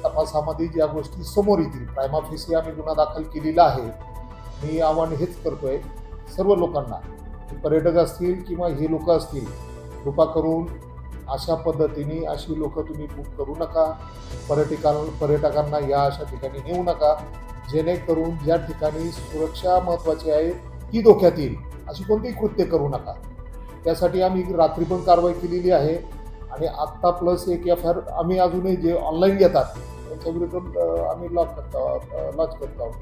तपासामध्ये ज्या गोष्टी समोर येतील, प्रायमा फेसी आम्ही गुन्हा दाखल केलेला आहे. मी आव्हान हेच करतोय सर्व लोकांना, पर्यटक असतील किंवा हे लोक असतील, कृपा करून अशा पद्धतीने अशी लोक तुम्ही बुक करू नका. पर्यटकांना या अशा ठिकाणी नेऊ नका, जेणेकरून ज्या ठिकाणी सुरक्षा महत्त्वाची आहे ती धोक्यात येईल अशी कोणतीही कृत्य करू नका. त्यासाठी आम्ही रात्री पण कारवाई केलेली आहे आणि आत्ता प्लस एक FIR आम्ही अजूनही जे ऑनलाईन घेतात त्यांच्या विरुद्ध आम्ही लॉन्च करत आहोत.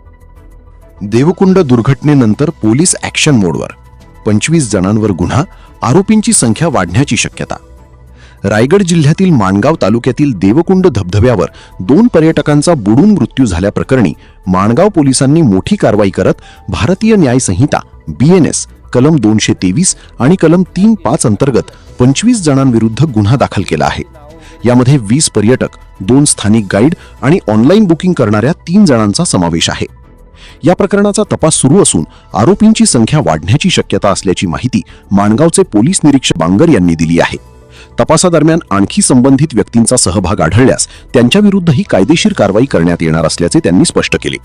देवकुंड दुर्घटनेनंतर पोलीस ॲक्शन मोडवर, 25 जणांवर गुन्हा, आरोपींची संख्या वाढण्याची शक्यता. रायगड जिल्ह्यातील माणगाव तालुक्यातील देवकुंड धबधब्यावर 2 पर्यटकांचा बुडून मृत्यू झाल्याप्रकरणी माणगाव पोलिसांनी मोठी कारवाई करत भारतीय न्याय संहिता BNS कलम 223 आणि कलम 35 अंतर्गत 25 जणांविरुद्ध गुन्हा दाखल केला आहे. यामध्ये 20 पर्यटक, 2 स्थानिक गाईड आणि ऑनलाईन बुकिंग करणाऱ्या 3 जणांचा समावेश आहे. या प्रकरणाचा तपास सुरू असून आरोपींची संख्या वाढण्याची शक्यता असल्याची माहिती माणगावचे पोलीस निरीक्षक बांगर यांनी दिली आहे. तपासादरम्यान आणखी संबंधित व्यक्तींचा सहभाग आढळल्यास त्यांच्याविरुद्धही कायदेशीर कारवाई करण्यात येणार असल्याचे त्यांनी स्पष्ट केले.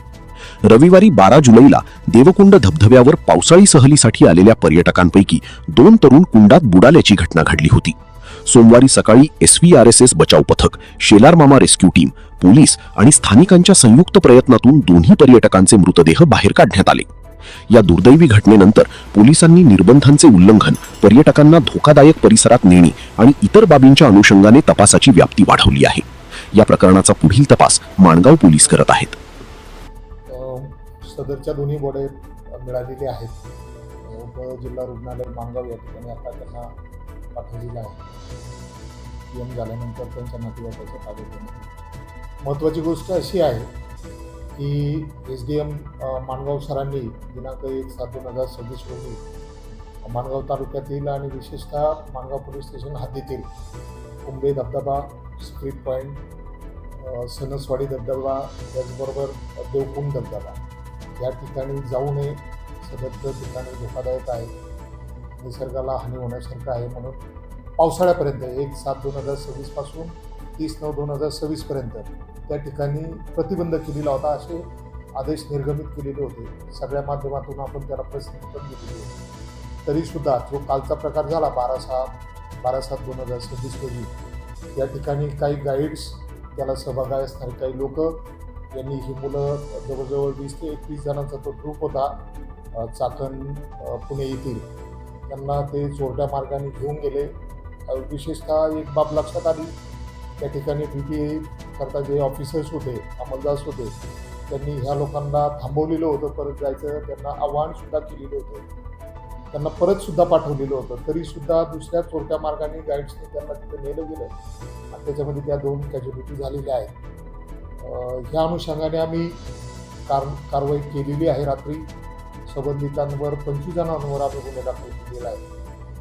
रविवारी 12 जुलैला देवकुंड धबधब्यावर पावसाळी सहलीसाठी आलेल्या पर्यटकांपैकी 2 तरुण कुंडात बुडाल्याची घटना घडली होती. सोमवारी सकाळी SVRSS बचाव पथक, शेलार मामा रेस्क्यू टीम, पोलीस आणि स्थानिकांच्या संयुक्त प्रयत्नातून दोन्ही पर्यटकांचे मृतदेह बाहेर काढण्यात आले. या दुर्दैवी घटनेनंतर पोलिसांनी निर्बंधांचे उल्लंघन, पर्यटकांना धोकादायक परिसरात नेणे आणि इतर बाबींच्या अनुषंगाने तपासाची व्याप्ती वाढवली आहे. या प्रकरणाचा पुढील तपास माणगाव पोलीस करत आहेत. सदरच्या दोन्ही बॉडी मिळालेले आहेत. जिल्हा रुग्णालय माणगाव या ठिकाणी आता त्यांना पाठवलेलं आहे. PM झाल्यानंतर त्यांच्या नातेवाईकाच्या ताब्यात देण्यात. महत्त्वाची गोष्ट अशी आहे की SDM माणगाव सरांनी दिनांक 1/7/2026 रोजी माणगाव तालुक्यातील आणि विशेषतः माणगाव पोलीस स्टेशन हद्दीतील कुंभे धबधबा, स्ट्रीट पॉईंट, सणसवाडी धबधबा, त्याचबरोबर देवकुंड धबधबा या ठिकाणी जाऊ नये. सदरचं ठिकाणी धोकादायक आहे, निसर्गाला हानी होण्यासारखं आहे. म्हणून पावसाळ्यापर्यंत 1/7/2026 पासून 30/9/2026 पर्यंत त्या ठिकाणी प्रतिबंध केलेला होता, असे आदेश निर्गमित केलेले होते. सगळ्या माध्यमातून आपण त्याला प्रसिद्धी पण दिलेली होती. तरीसुद्धा जो कालचा प्रकार झाला 12/7/2026 रोजी, या ठिकाणी काही गाईड्स, त्याला सहभागी असणारे काही लोक यांनी ही मुलं, जवळजवळ 20 ते 21 जणांचा तो ग्रुप होता, चाकण पुणे येथील, त्यांना ते चोरट्या मार्गाने घेऊन गेले. विशेषतः एक बाब लक्षात आली, त्या ठिकाणी ड्युटी करता जे ऑफिसर्स होते, अंमलदार होते, त्यांनी ह्या लोकांना थांबवलेलं होतं. परत जायचं त्यांना आव्हानसुद्धा केलेलं होतं, त्यांना परतसुद्धा पाठवलेलं होतं. तरीसुद्धा दुसऱ्या चोरट्या मार्गाने गाईड्सने त्यांना तिथे नेलं गेलं आणि त्याच्यामध्ये त्या 2 कॅज्युलिटी झालेल्या आहेत. ह्या अनुषंगाने आम्ही कारवाई केलेली आहे. रात्री संबंधितांवर 25 जणांवर आम्ही गुन्हे दाखल केलेला आहे.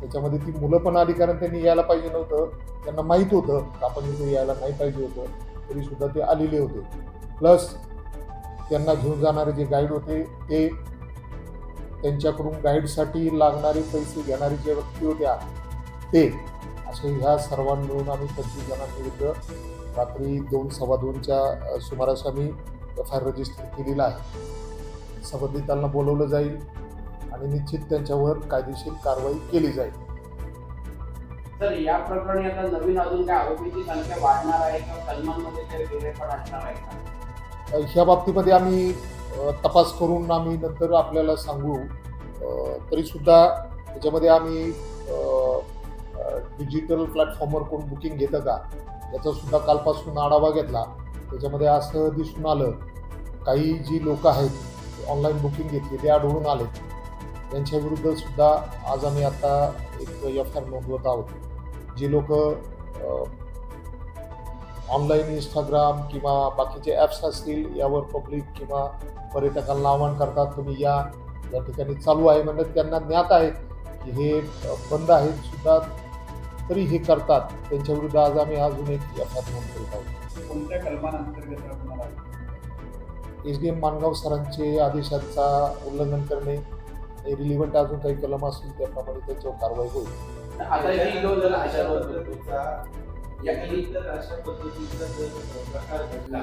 त्याच्यामध्ये ती मुलं पण आली, कारण त्यांनी यायला पाहिजे नव्हतं, त्यांना माहीत होतं आपण इथे यायला नाही पाहिजे होतं, तरीसुद्धा ते आलेले होते. प्लस त्यांना घेऊन जाणारे जे गाईड होते ते, त्यांच्याकडून गाईडसाठी लागणारे पैसे घेणारे जे व्यक्ती होत्या ते, असे ह्या सर्वांना मिळून आम्ही 25 जणांविरुद्ध रात्री 2-2:15च्या सुमारास आम्ही FIR रजिस्टर केलेला आहे. संबंधितांना बोलवलं जाईल आणि निश्चित त्यांच्यावर कायदेशीर कारवाई केली जाईल. सर, या प्रकरणी आता नवीन अजून काय आरोपींची संख्या वाढणार आहे किंवा कलमांमध्ये काही वेगळेपण असणार आहे का? ह्या बाबतीमध्ये आम्ही तपास करून आम्ही नंतर आपल्याला सांगू. तरीसुद्धा त्याच्यामध्ये आम्ही डिजिटल प्लॅटफॉर्मवर कोण बुकिंग घेतं का याचासुद्धा कालपासून आढावा घेतला. त्याच्यामध्ये असं दिसून आलं, काही जी लोक आहेत ऑनलाईन बुकिंग घेतली ते आढळून आले. त्यांच्याविरुद्ध सुद्धा आज आम्ही आता एक FIR नोंदवत आहोत. जी लोक ऑनलाईन इंस्टाग्राम किंवा बाकीचे ॲप्स असतील यावर पब्लिक किंवा पर्यटकांना आवाहन करतात, तुम्ही या ठिकाणी चालू आहे म्हणत त्यांना ज्ञात आहे की हे बंद आहेत सुद्धा, तरी हे करतात, त्यांच्याविरुद्ध आज आम्ही अजून एक FIR नोंद करीत आहोत. कोणत्या कलमांअंतर्गत तुम्हाला SDM माणगाव सरांचे आदेशाचा उल्लंघन करणे, रिलिव्हंट अजून काही कलम असतील त्याप्रमाणे त्याच्यावर कारवाई होईल. याही जर अशा पद्धतीचा जर प्रकार घडला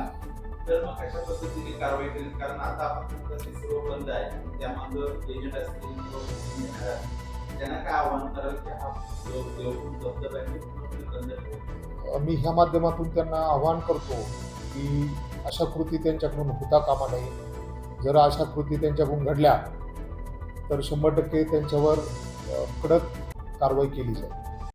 तर मग अशा पद्धतीने कारवाई केली, कारण आता आपण म्हणतो ते सर्व बंद आहे. त्यामागं एजंट असतील किंवा कोणी येणार असतील, त्यांना काय आव्हान कराल की हा जो देवकुंड धबधबा आहे तो पूर्णपणे बंद ठेवा? मी ह्या माध्यमातून त्यांना आवाहन करतो की अशा कृती त्यांच्याकडून होता कामा नये. जर अशा कृती त्यांच्याकडून घडल्या तर 100% त्यांच्यावर कडक कारवाई केली जाईल.